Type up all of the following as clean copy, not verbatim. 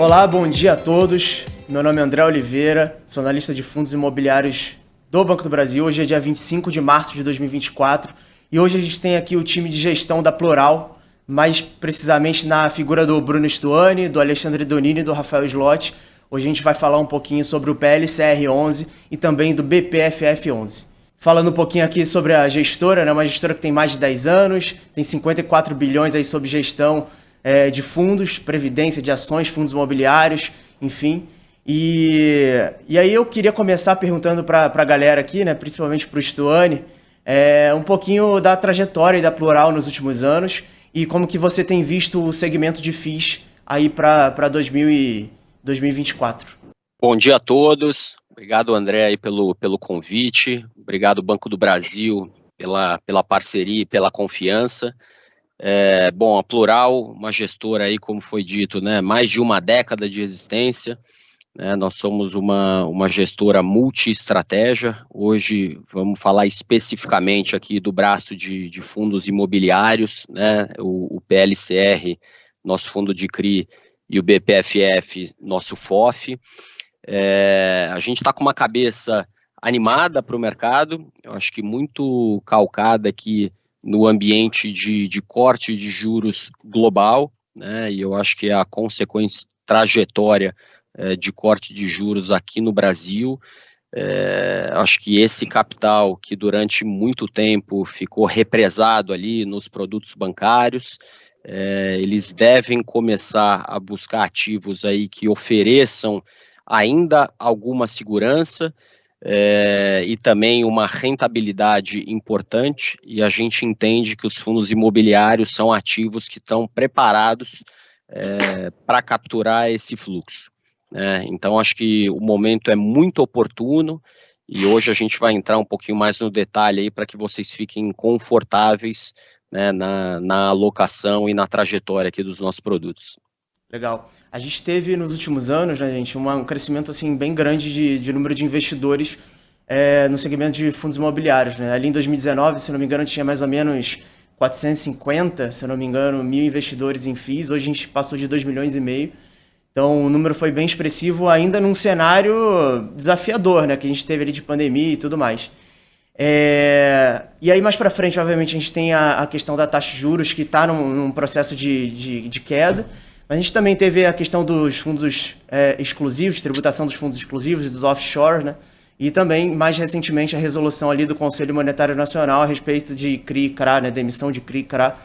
Olá, bom dia a todos. Meu nome é André Oliveira, sou analista de fundos imobiliários do Banco do Brasil. Hoje é dia 25 de março de 2024 e hoje a gente tem aqui o time de gestão da Plural, mais precisamente na figura do Bruno Stuani, do Alexandre Donini e do Rafael Slot. Hoje a gente vai falar um pouquinho sobre o PLCR11 e também do BPFF11. Falando um pouquinho aqui sobre a gestora, né? Uma gestora que tem mais de 10 anos, tem 54 bilhões aí sob gestão de fundos, previdência, de ações, fundos imobiliários, enfim. E aí eu queria começar perguntando para a galera aqui, né, principalmente para o Stuani, um pouquinho da trajetória da Plural nos últimos anos e como que você tem visto o segmento de FIIs aí para 2024. Bom dia a todos, obrigado André aí pelo convite, obrigado Banco do Brasil pela parceria e pela confiança. Bom, a Plural, uma gestora aí, como foi dito, né, mais de uma década de existência, né, nós somos uma gestora multi-estratégia. Hoje vamos falar especificamente aqui do braço de fundos imobiliários, né, o PLCR, nosso fundo de CRI, e o BPFF, nosso FOF. A gente está com uma cabeça animada para o mercado, eu acho que muito calcada aqui no ambiente de corte de juros global, né, e eu acho que a consequência trajetória de corte de juros aqui no Brasil, acho que esse capital que durante muito tempo ficou represado ali nos produtos bancários, eles devem começar a buscar ativos aí que ofereçam ainda alguma segurança, e também uma rentabilidade importante, e a gente entende que os fundos imobiliários são ativos que estão preparados para capturar esse fluxo. Então acho que o momento é muito oportuno e hoje a gente vai entrar um pouquinho mais no detalhe aí para que vocês fiquem confortáveis, né, na alocação e na trajetória aqui dos nossos produtos. Legal. A gente teve nos últimos anos, né, gente, um crescimento assim, bem grande de número de investidores no segmento de fundos imobiliários. Né? Ali em 2019, se não me engano, tinha mais ou menos 450, se não me engano, mil investidores em FIIs. Hoje a gente passou de 2,5 milhões. Então o número foi bem expressivo, ainda num cenário desafiador, né, que a gente teve ali de pandemia e tudo mais. E aí mais para frente, obviamente, a gente tem a questão da taxa de juros que está num processo de queda. Mas a gente também teve a questão dos fundos exclusivos, tributação dos fundos exclusivos, dos offshore, né? E também, mais recentemente, a resolução ali do Conselho Monetário Nacional a respeito de CRI e CRA, né? Da emissão de CRI e CRA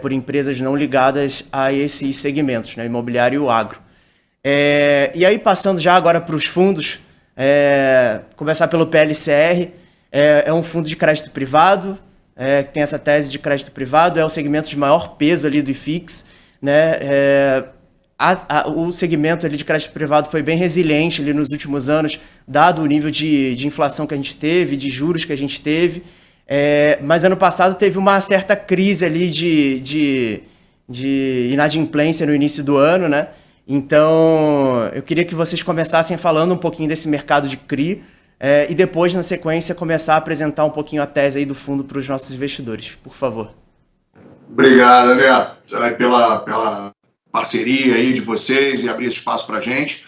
por empresas não ligadas a esses segmentos, né? Imobiliário e o agro. E aí, passando já agora para os fundos, começar pelo PLCR, é um fundo de crédito privado, que tem essa tese de crédito privado, é o segmento de maior peso ali do IFIX, né? O segmento ali de crédito privado foi bem resiliente ali nos últimos anos, dado o nível de inflação que a gente teve, de juros que a gente teve, mas ano passado teve uma certa crise ali de inadimplência no início do ano, né? Então eu queria que vocês começassem falando um pouquinho desse mercado de CRI e depois, na sequência, começar a apresentar um pouquinho a tese aí do fundo para os nossos investidores, por favor. Obrigado, André, pela parceria aí de vocês e abrir esse espaço para a gente.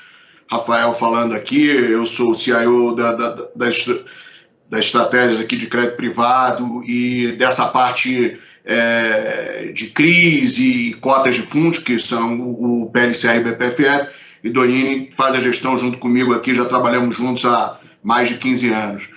Rafael falando aqui, eu sou o CIO das estratégias aqui de crédito privado e dessa parte de CRIs e cotas de fundos, que são o PLCR e o BPFF, e Donini faz a gestão junto comigo aqui, já trabalhamos juntos há mais de 15 anos.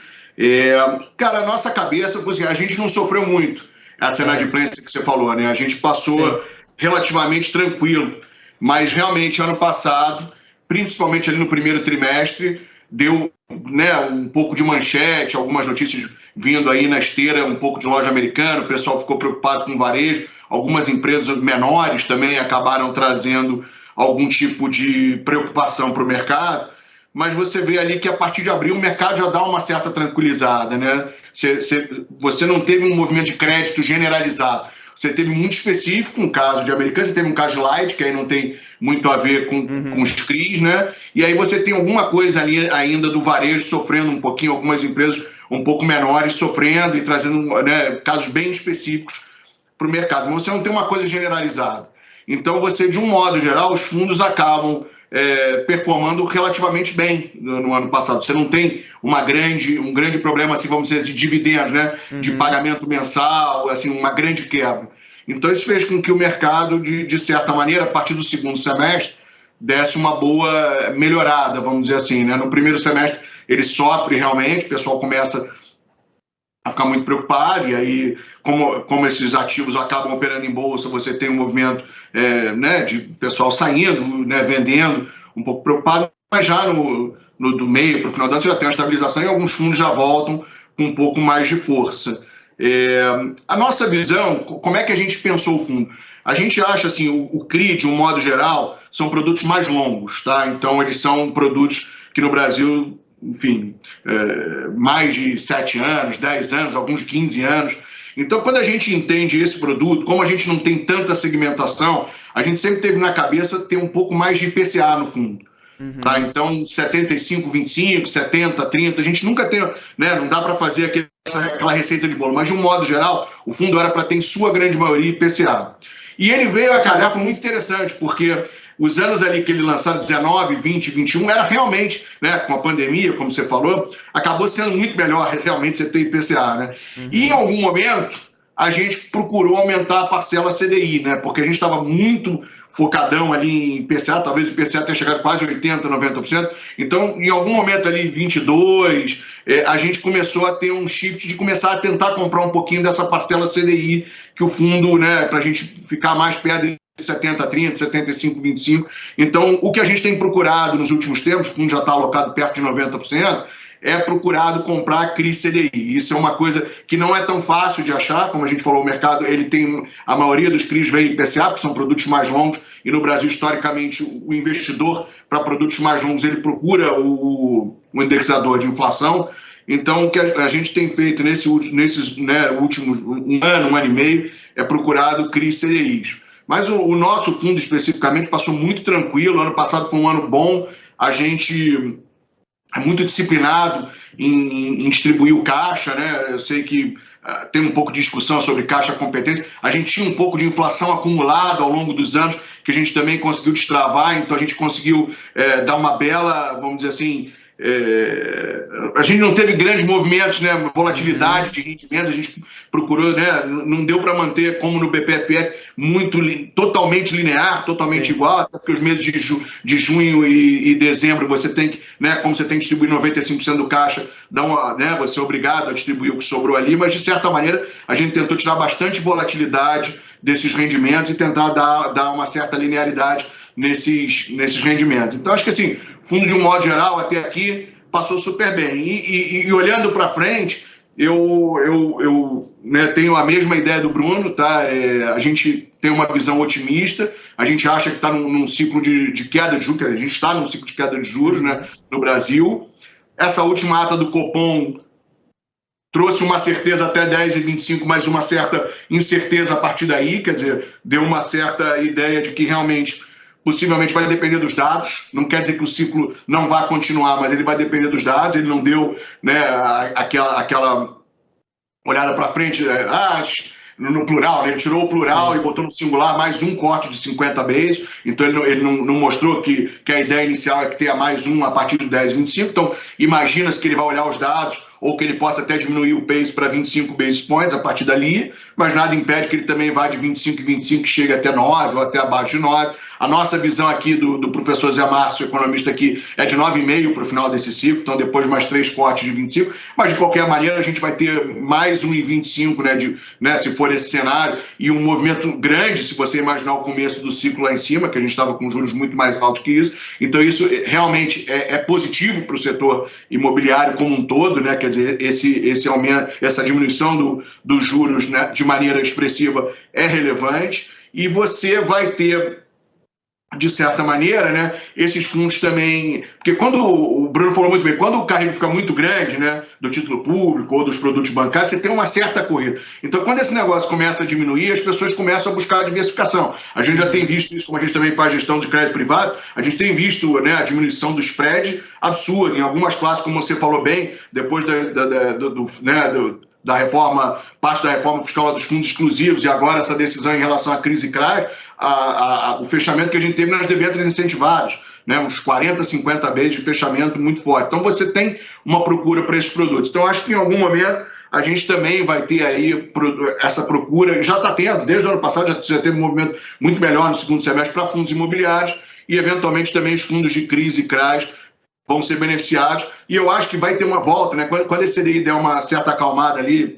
Cara, a nossa cabeça, a gente não sofreu muito essa inadimplência que você falou, né? A gente passou relativamente tranquilo, mas realmente ano passado, principalmente ali no primeiro trimestre, deu, né, um pouco de manchete, algumas notícias vindo aí na esteira, um pouco de loja americana, o pessoal ficou preocupado com o varejo, algumas empresas menores também acabaram trazendo algum tipo de preocupação para o mercado, mas você vê ali que a partir de abril o mercado já dá uma certa tranquilizada, né? Você não teve um movimento de crédito generalizado, você teve muito específico, um caso de Americanas, você teve um caso de Light, que aí não tem muito a ver com os CRIs, né? E aí você tem alguma coisa ali ainda do varejo sofrendo um pouquinho, algumas empresas um pouco menores sofrendo e trazendo, né, casos bem específicos para o mercado, mas você não tem uma coisa generalizada. Então você, de um modo geral, os fundos acabam performando relativamente bem no ano passado. Você não tem um grande problema, assim, vamos dizer, de dividendos, né? De pagamento mensal, assim, uma grande quebra. Então, isso fez com que o mercado, de certa maneira, a partir do segundo semestre, desse uma boa melhorada, vamos dizer assim, né? No primeiro semestre, ele sofre realmente, o pessoal começa a ficar muito preocupado, e aí, como esses ativos acabam operando em bolsa, você tem um movimento né, de pessoal saindo, né, vendendo, um pouco preocupado, mas já do meio para o final do ano você já tem uma estabilização e alguns fundos já voltam com um pouco mais de força. A nossa visão, como é que a gente pensou o fundo? A gente acha assim, o CRI, de um modo geral, são produtos mais longos, tá? Então eles são produtos que no Brasil, enfim, mais de 7 anos, 10 anos, alguns de 15 anos. Então, quando a gente entende esse produto, como a gente não tem tanta segmentação, a gente sempre teve na cabeça ter um pouco mais de IPCA no fundo. Tá? Então, 75, 25, 70, 30, a gente nunca tem, né, não dá para fazer aquela receita de bolo, mas de um modo geral, o fundo era para ter em sua grande maioria IPCA. E ele veio a calhar, foi muito interessante, porque os anos ali que ele lançaram, 19, 20, 21, era realmente, né, com a pandemia, como você falou, acabou sendo muito melhor realmente você ter IPCA, né? E em algum momento, a gente procurou aumentar a parcela CDI, né? Porque a gente estava muito focadão ali em IPCA, talvez o IPCA tenha chegado quase 80%, 90%. Então, em algum momento ali, 22%, a gente começou a ter um shift de começar a tentar comprar um pouquinho dessa parcela CDI, que o fundo, né, para a gente ficar mais perto de 70-30, 75-25. Então, o que a gente tem procurado nos últimos tempos, o fundo já está alocado perto de 90%, é procurado comprar CRI CDI. Isso é uma coisa que não é tão fácil de achar, como a gente falou, o mercado, ele tem, a maioria dos CRIs vem em IPCA, porque são produtos mais longos, e no Brasil, historicamente, o investidor, para produtos mais longos, ele procura o indexador de inflação. Então, o que a gente tem feito nesses né, últimos um ano e meio, é procurado CRI CDIs. Mas o nosso fundo, especificamente, passou muito tranquilo. Ano passado foi um ano bom. A gente é muito disciplinado em distribuir o caixa, né? Eu sei que tem um pouco de discussão sobre caixa competência. A gente tinha um pouco de inflação acumulada ao longo dos anos, que a gente também conseguiu destravar, então a gente conseguiu dar uma bela, vamos dizer assim, a gente não teve grandes movimentos, né, volatilidade de rendimentos, a gente procurou, né, não deu para manter, como no BPFF, totalmente linear, totalmente igual, até porque os meses de junho e dezembro você tem que, né, como você tem que distribuir 95% do caixa, né, você é obrigado a distribuir o que sobrou ali, mas de certa maneira a gente tentou tirar bastante volatilidade desses rendimentos e tentar dar uma certa linearidade nesses rendimentos. Então, acho que assim, fundo de um modo geral, até aqui, passou super bem. E olhando para frente, eu né, tenho a mesma ideia do Bruno, tá? A gente tem uma visão otimista, a gente acha que está num ciclo de queda de juros, a gente está num ciclo de queda de juros, né, no Brasil. Essa última ata do Copom trouxe uma certeza até 10,25, mas uma certa incerteza a partir daí, quer dizer, deu uma certa ideia de que realmente possivelmente vai depender dos dados, não quer dizer que o ciclo não vá continuar, mas ele vai depender dos dados, ele não deu, né, aquela olhada para frente, no plural, né? Ele tirou o plural e botou no singular mais um corte de 50 bases, então ele não mostrou que a ideia inicial é que tenha mais um a partir de 10,25, então imagina-se que ele vai olhar os dados, ou que ele possa até diminuir o pace para 25 basis points a partir dali, mas nada impede que ele também vá de 25 e 25 e chegue até 9 ou até abaixo de 9. A nossa visão aqui do professor Zé Márcio, economista aqui, é de 9,5 para o final desse ciclo, então depois mais 3 cortes de 25, mas de qualquer maneira a gente vai ter mais 1,25, né, se for esse cenário, e um movimento grande, se você imaginar o começo do ciclo lá em cima, que a gente estava com juros muito mais altos que isso, então isso realmente é positivo para o setor imobiliário como um todo, né, quer dizer, esse aumento, essa diminuição dos juros, né, de maneira expressiva é relevante, e você vai ter, de certa maneira, né, esses fundos também, porque quando o Bruno falou muito bem, quando o carrego fica muito grande, né, do título público ou dos produtos bancários, você tem uma certa corrida. Então, quando esse negócio começa a diminuir, as pessoas começam a buscar a diversificação. A gente já tem visto isso, como a gente também faz gestão de crédito privado, a gente tem visto, né, a diminuição do spread absurda em algumas classes, como você falou bem, depois da reforma, parte da reforma fiscal dos fundos exclusivos e agora essa decisão em relação à crise CRAI, o fechamento que a gente teve nas debêntures incentivadas, né, uns 40, 50 vezes de fechamento muito forte. Então você tem uma procura para esses produtos. Então acho que em algum momento a gente também vai ter aí essa procura, já está tendo, desde o ano passado já teve um movimento muito melhor no segundo semestre para fundos imobiliários e eventualmente também os fundos de CRIs e CRAs vão ser beneficiados. E eu acho que vai ter uma volta, né? Quando esse CDI der uma certa acalmada ali,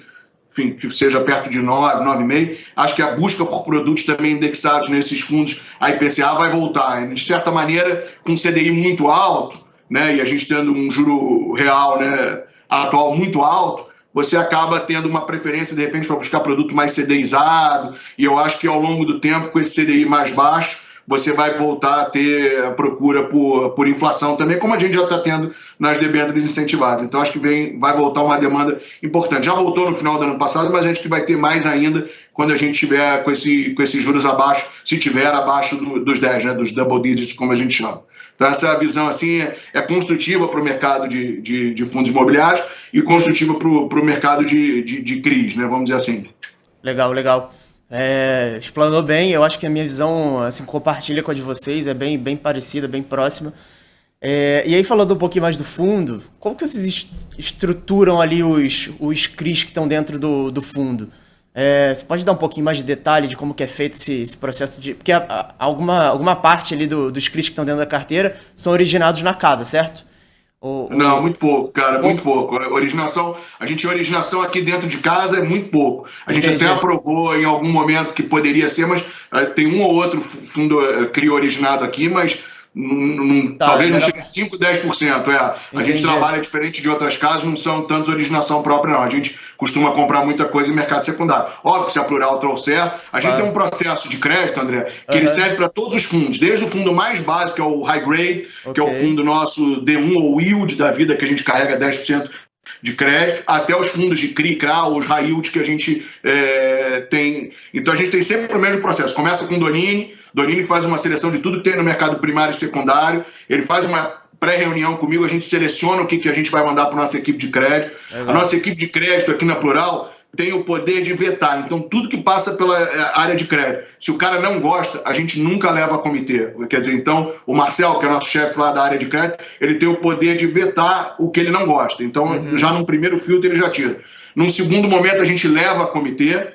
enfim, que seja perto de 9, 9,5, acho que a busca por produtos também indexados nesses fundos, a IPCA vai voltar. De certa maneira, com um CDI muito alto, né, e a gente tendo um juro real, né, atual muito alto, você acaba tendo uma preferência, de repente, para buscar produto mais CDIzado, e eu acho que ao longo do tempo, com esse CDI mais baixo, você vai voltar a ter a procura por inflação também, como a gente já está tendo nas debêntures incentivadas. Então, acho que vai voltar uma demanda importante. Já voltou no final do ano passado, mas acho que vai ter mais ainda quando a gente tiver com esses juros abaixo, se tiver abaixo dos 10, né, dos double digits, como a gente chama. Então, essa visão assim é construtiva para o mercado de fundos imobiliários e construtiva para o mercado de CRIs, né, vamos dizer assim. Legal, legal. Explanou bem, eu acho que a minha visão assim, compartilha com a de vocês, é bem parecida, bem próxima. E aí, falando um pouquinho mais do fundo, como que vocês estruturam ali os CRIs que estão dentro do fundo? Você pode dar um pouquinho mais de detalhe de como que é feito esse processo de... Porque alguma parte ali dos CRIs que estão dentro da carteira são originados na casa, certo? Não, muito pouco, cara, muito pouco. A gente originação aqui dentro de casa é muito pouco. A gente até aprovou em algum momento que poderia ser, mas tem um ou outro fundo CRI originado aqui, mas talvez não chegue a 5, 10%. A gente trabalha diferente de outras casas, não são tantos originação própria, não. A gente costuma comprar muita coisa em mercado secundário. Óbvio que se a Plural trouxer, a gente tem um processo de crédito, André, que ele serve para todos os fundos, desde o fundo mais básico, que é o High Grade, que é o fundo nosso D1 ou Yield da vida, que a gente carrega 10% de crédito, até os fundos de CRI, CRA, os High Yield que a gente tem. Então a gente tem sempre o mesmo processo. Começa com o Donini faz uma seleção de tudo que tem no mercado primário e secundário, ele faz uma pré-reunião comigo, a gente seleciona o que a gente vai mandar para a nossa equipe de crédito. A nossa equipe de crédito aqui na Plural tem o poder de vetar, então tudo que passa pela área de crédito, se o cara não gosta, a gente nunca leva a comitê. Quer dizer, então, o Marcel, que é o nosso chefe lá da área de crédito, ele tem o poder de vetar o que ele não gosta. Então, já num primeiro filtro, ele já tira. Num segundo momento, a gente leva a comitê.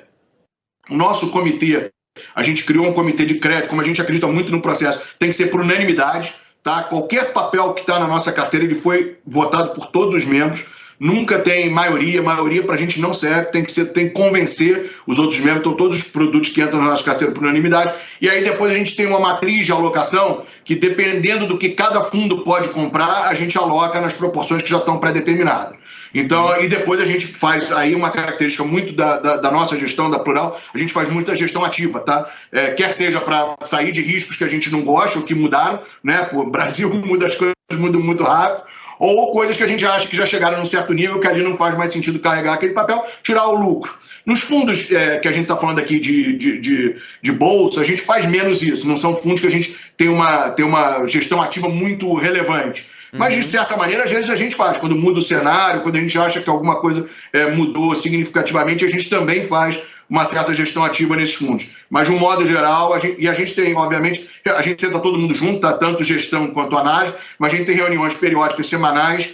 O nosso comitê, a gente criou um comitê de crédito, como a gente acredita muito no processo, tem que ser por unanimidade, tá? Qualquer papel que está na nossa carteira, ele foi votado por todos os membros. Nunca tem maioria para a gente não serve, tem que convencer os outros membros, então todos os produtos que entram na nossa carteira por unanimidade, e aí depois a gente tem uma matriz de alocação que, dependendo do que cada fundo pode comprar, a gente aloca nas proporções que já estão pré-determinadas. Então, e depois a gente faz aí uma característica muito da nossa gestão, da Plural, a gente faz muita gestão ativa, tá? Quer seja para sair de riscos que a gente não gosta ou que mudaram, né? O Brasil muda as coisas muito rápido, ou coisas que a gente acha que já chegaram num certo nível que ali não faz mais sentido carregar aquele papel, tirar o lucro. Nos fundos que a gente está falando aqui de bolsa, a gente faz menos isso, não são fundos que a gente tem uma gestão ativa muito relevante. Mas, de certa maneira, às vezes a gente faz. Quando muda o cenário, quando a gente acha que alguma coisa mudou significativamente, a gente também faz uma certa gestão ativa nesses fundos. Mas, de um modo geral, a gente tem, obviamente, a gente senta todo mundo junto, tá? Tanto gestão quanto análise, mas a gente tem reuniões periódicas semanais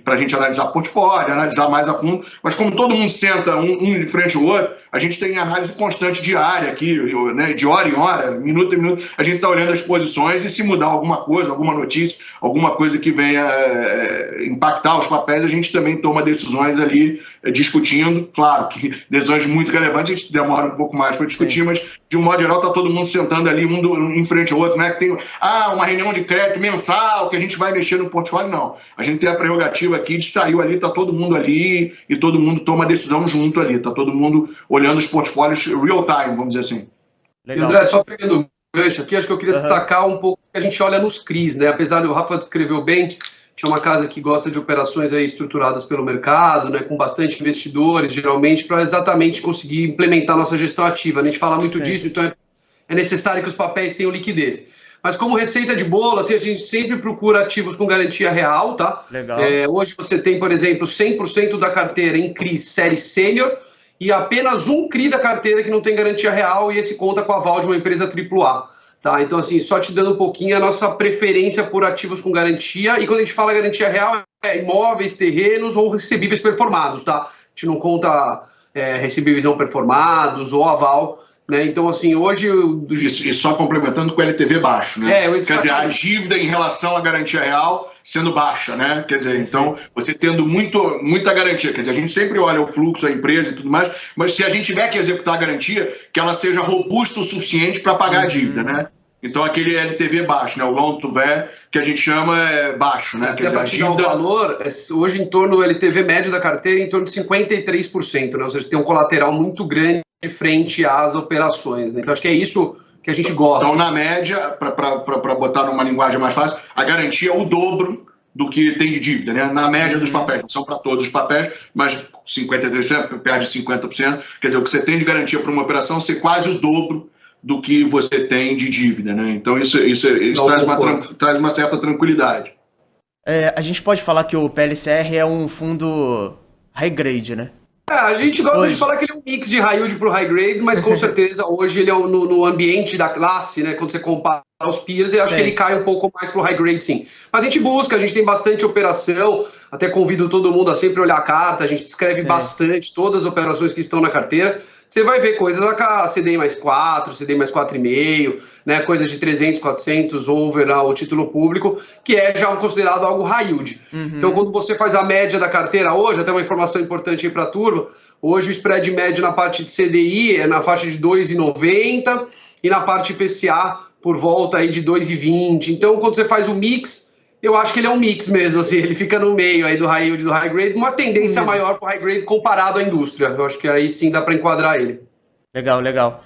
para a gente analisar portfólio, analisar mais a fundo. Mas como todo mundo senta um de frente ao outro, a gente tem análise constante diária aqui, né, de hora em hora, minuto em minuto, a gente está olhando as posições e se mudar alguma coisa, alguma notícia, alguma coisa que venha impactar os papéis, a gente também toma decisões ali discutindo. Claro que decisões muito relevantes a gente demora um pouco mais para discutir, mas de um modo geral está todo mundo sentando ali um em frente ao outro, né? Que tem uma reunião de crédito mensal que a gente vai mexer no portfólio, não. A gente tem a prerrogativa aqui de sair ali, está todo mundo ali e todo mundo toma a decisão junto ali, está todo mundo olhando os portfólios real time, vamos dizer assim. Legal. André, só pegando o gancho aqui, acho que eu queria destacar um pouco que a gente olha nos CRIs, né? Apesar do Rafa descreveu bem, tinha uma casa que gosta de operações aí estruturadas pelo mercado, né, com bastante investidores, geralmente, para exatamente conseguir implementar nossa gestão ativa. A gente fala muito disso, então é necessário que os papéis tenham liquidez. Mas como receita de bolo, assim, a gente sempre procura ativos com garantia real, tá? Legal. Hoje você tem, por exemplo, 100% da carteira em CRI série sênior e apenas um CRI da carteira que não tem garantia real, e esse conta com a aval de uma empresa AAA. Tá? Então, assim, só te dando um pouquinho a nossa preferência por ativos com garantia, e quando a gente fala garantia real, é imóveis, terrenos ou recebíveis performados, tá? A gente não conta recebíveis não performados ou aval, né? Então, assim, hoje... E só complementando com o LTV baixo, né? Quer dizer, a dívida em relação à garantia real sendo baixa, né? Quer dizer, então, você tendo muita garantia, quer dizer, a gente sempre olha o fluxo da empresa e tudo mais, mas se a gente tiver que executar a garantia, que ela seja robusta o suficiente para pagar a dívida, né? Então, aquele LTV baixo, né? O loan to value, que a gente chama baixo, né? Quer dizer, a dívida... o valor, hoje em torno do LTV médio da carteira, em torno de 53%, né? Ou seja, você tem um colateral muito grande frente às operações, né? Então, acho que é isso que a gente gosta. Então, na média, para botar numa linguagem mais fácil, a garantia é o dobro do que tem de dívida, né? Na média dos papéis, não são para todos os papéis, mas 53%, perde 50%. Quer dizer, o que você tem de garantia para uma operação ser quase o dobro do que você tem de dívida, né? Então, isso traz uma certa tranquilidade. A gente pode falar que o PLCR é um fundo high grade, né? A gente gosta de falar que ele é um mix de high yield para o high grade, mas com certeza hoje ele é no ambiente da classe, né? Quando você compara aos peers, eu acho que ele cai um pouco mais para o high grade, sim. Mas a gente busca, a gente tem bastante operação, até convido todo mundo a sempre olhar a carta, a gente escreve bastante todas as operações que estão na carteira. Você vai ver coisas a CDI mais 4, CDI mais 4,5, né, coisas de 300, 400 over ao título público, que é já considerado algo high yield. Então, quando você faz a média da carteira hoje, até uma informação importante aí para a turma, hoje o spread médio na parte de CDI é na faixa de 2,90 e na parte IPCA por volta aí de 2,20. Então, quando você faz o mix, eu acho que ele é um mix mesmo, assim, ele fica no meio aí do high yield e do high grade, uma tendência maior para o high grade comparado à indústria. Eu acho que aí sim dá para enquadrar ele. Legal.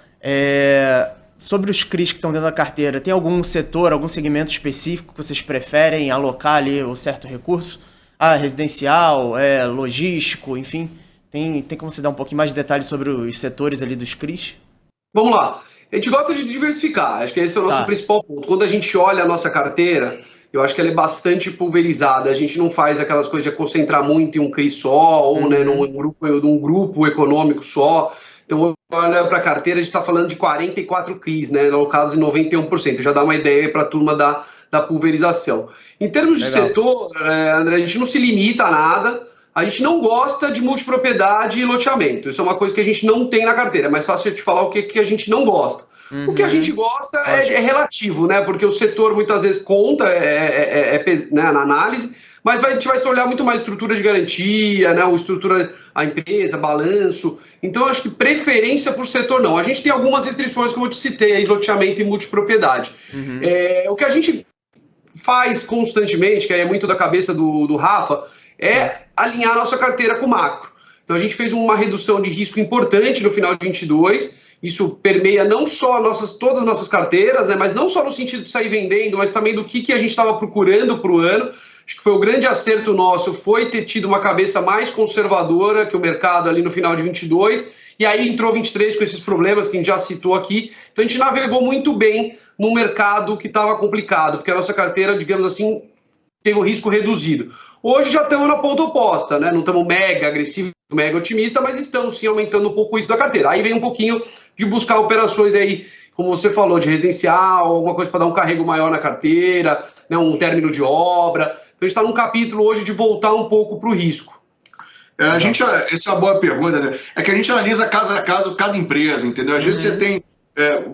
Sobre os CRIs que estão dentro da carteira, tem algum setor, algum segmento específico que vocês preferem alocar ali o certo recurso? Residencial, logístico, enfim. Tem como você dar um pouquinho mais de detalhes sobre os setores ali dos CRIs? Vamos lá. A gente gosta de diversificar, acho que esse é o nosso principal ponto. Quando a gente olha a nossa carteira, eu acho que ela é bastante pulverizada. A gente não faz aquelas coisas de concentrar muito em um CRI só, ou num grupo econômico só. Então, olha para a carteira, a gente está falando de 44 CRIs, né, alocados em 91%. Já dá uma ideia para a turma da pulverização. Em termos de setor, André, a gente não se limita a nada. A gente não gosta de multipropriedade e loteamento. Isso é uma coisa que a gente não tem na carteira. É mais fácil eu te falar o que a gente não gosta. O que a gente gosta é relativo, né? Porque o setor muitas vezes conta né, na análise, mas a gente vai olhar muito mais estrutura de garantia, né? Estrutura, a empresa, balanço. Então, eu acho que preferência por setor não. A gente tem algumas restrições, como eu te citei, aí, loteamento e multipropriedade. O que a gente faz constantemente, que é muito da cabeça do Rafa, alinhar a nossa carteira com o macro. Então, a gente fez uma redução de risco importante no final de 22. Isso permeia não só todas as nossas carteiras, né, mas não só no sentido de sair vendendo, mas também do que a gente estava procurando para o ano. Acho que foi o grande acerto nosso, foi ter tido uma cabeça mais conservadora que o mercado ali no final de 22, e aí entrou 23 com esses problemas que a gente já citou aqui. Então a gente navegou muito bem no mercado que estava complicado, porque a nossa carteira, digamos assim, teve um risco reduzido. Hoje já estamos na ponta oposta, né? Não estamos mega agressivos, mega otimistas, mas estamos sim aumentando um pouco isso da carteira. Aí vem um pouquinho de buscar operações aí, como você falou, de residencial, alguma coisa para dar um carrego maior na carteira, né? Um término de obra. Então a gente está num capítulo hoje de voltar um pouco para o risco. Essa é uma boa pergunta, né? É que a gente analisa caso a caso cada empresa, entendeu? Às vezes você tem...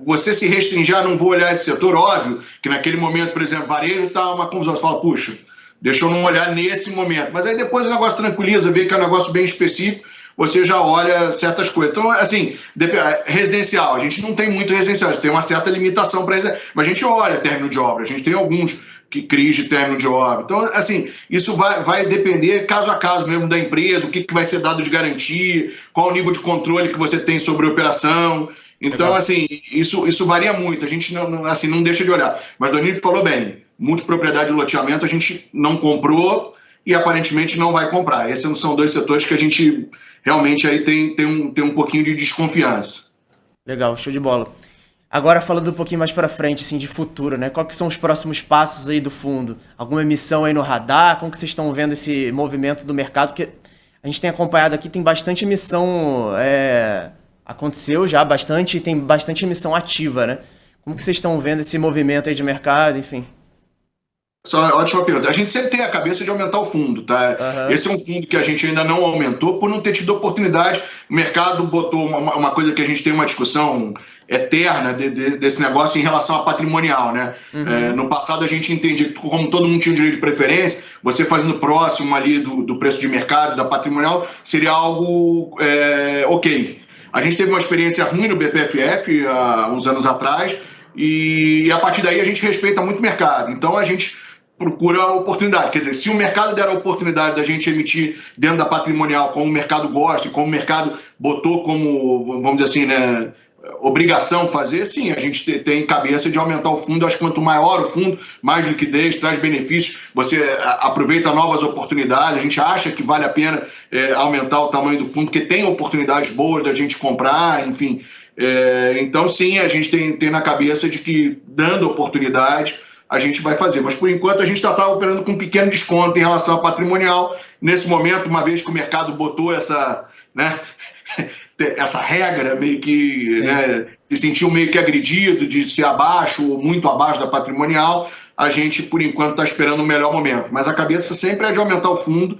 você se restringir, não vou olhar esse setor, óbvio, que naquele momento, por exemplo, varejo está uma confusão. Você fala, puxa, deixa eu não olhar nesse momento. Mas aí depois o negócio tranquiliza, vê que é um negócio bem específico, você já olha certas coisas. Então, assim, residencial, a gente não tem muito residencial, a gente tem uma certa limitação para isso, mas a gente olha término de obra, a gente tem alguns CRIs de término de obra. Então, assim, isso vai depender caso a caso mesmo da empresa, o que vai ser dado de garantia, qual o nível de controle que você tem sobre a operação. Então, assim, isso varia muito, a gente não deixa de olhar. Mas o Danilo falou bem, multipropriedade e loteamento a gente não comprou e aparentemente não vai comprar. Esses são dois setores que a gente realmente aí tem um pouquinho de desconfiança. Legal, show de bola. Agora falando um pouquinho mais para frente, assim, de futuro, né? Quais que são os próximos passos aí do fundo? Alguma emissão aí no radar? Como que vocês estão vendo esse movimento do mercado? Porque a gente tem acompanhado aqui, tem bastante emissão... aconteceu já bastante, tem bastante emissão ativa, né? Como que vocês estão vendo esse movimento aí de mercado, enfim? Ótima pergunta. A gente sempre tem a cabeça de aumentar o fundo, tá? Uhum. Esse é um fundo que a gente ainda não aumentou por não ter tido oportunidade. O mercado botou uma coisa que a gente tem uma discussão eterna desse negócio em relação a patrimonial, né? Uhum. No passado a gente entendia que como todo mundo tinha o direito de preferência, você fazendo próximo ali do preço de mercado, da patrimonial, seria algo ok. A gente teve uma experiência ruim no BPFF há uns anos atrás e a partir daí a gente respeita muito o mercado. Então a gente procura a oportunidade. Quer dizer, se o mercado der a oportunidade da gente emitir dentro da patrimonial, como o mercado gosta e como o mercado botou como, vamos dizer assim, né, obrigação fazer, sim, a gente tem cabeça de aumentar o fundo. Acho que quanto maior o fundo, mais liquidez, traz benefícios, você aproveita novas oportunidades. A gente acha que vale a pena aumentar o tamanho do fundo, porque tem oportunidades boas da gente comprar, enfim. Então, sim, a gente tem na cabeça de que, dando oportunidade, a gente vai fazer. Mas, por enquanto, a gente está operando com um pequeno desconto em relação ao patrimonial. Nesse momento, uma vez que o mercado botou essa regra, meio que se sentiu meio que agredido de ser abaixo ou muito abaixo da patrimonial, a gente, por enquanto, está esperando o melhor momento. Mas a cabeça sempre é de aumentar o fundo,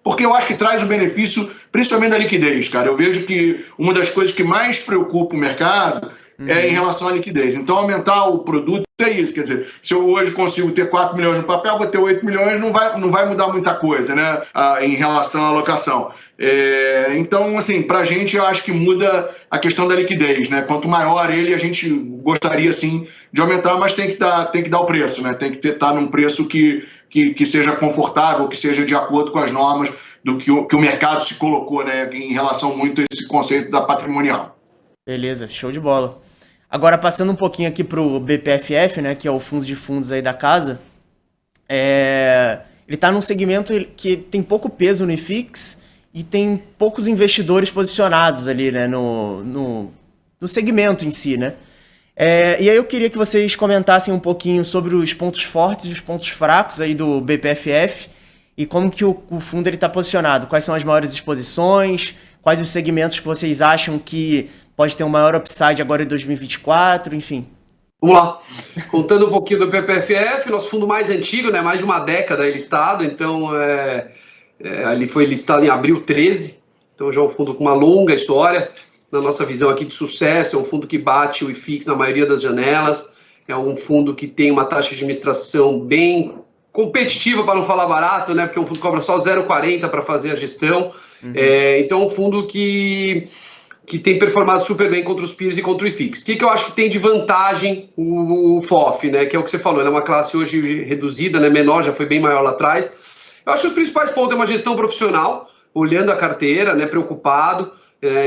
porque eu acho que traz o benefício, principalmente da liquidez, cara. Eu vejo que uma das coisas que mais preocupa o mercado em relação à liquidez. Então, aumentar o produto é isso. Quer dizer, se eu hoje consigo ter 4 milhões no papel, vou ter 8 milhões, não vai mudar muita coisa, né, em relação à alocação. Então, assim, para a gente, eu acho que muda a questão da liquidez, né? Quanto maior ele, a gente gostaria, sim, de aumentar, mas tem que dar o preço, né? Tem que estar num preço que seja confortável, que seja de acordo com as normas do que o mercado se colocou, né, em relação muito a esse conceito da patrimonial. Beleza, show de bola. Agora, passando um pouquinho aqui para o BPFF, né, que é o fundo de fundos aí da casa, ele está num segmento que tem pouco peso no IFIX e tem poucos investidores posicionados ali, né, no segmento em si, né? E aí eu queria que vocês comentassem um pouquinho sobre os pontos fortes e os pontos fracos aí do BPFF e como que o fundo está posicionado. Quais são as maiores exposições, quais os segmentos que vocês acham que pode ter um maior upside agora em 2024, enfim. Vamos lá. Contando um pouquinho do BPFF, nosso fundo mais antigo, né, mais de uma década aí listado, então ele foi listado em abril 13, então já é um fundo com uma longa história. Na nossa visão aqui de sucesso, é um fundo que bate o IFIX na maioria das janelas, é um fundo que tem uma taxa de administração bem competitiva, para não falar barato, né, porque é um fundo que cobra só 0,40 para fazer a gestão. Então é um fundo que tem performado super bem contra os peers e contra o IFIX. O que eu acho que tem de vantagem o FOF, né? Que é o que você falou, ele é uma classe hoje reduzida, né? Menor, já foi bem maior lá atrás. Eu acho que os principais pontos é uma gestão profissional, olhando a carteira, né? Preocupado,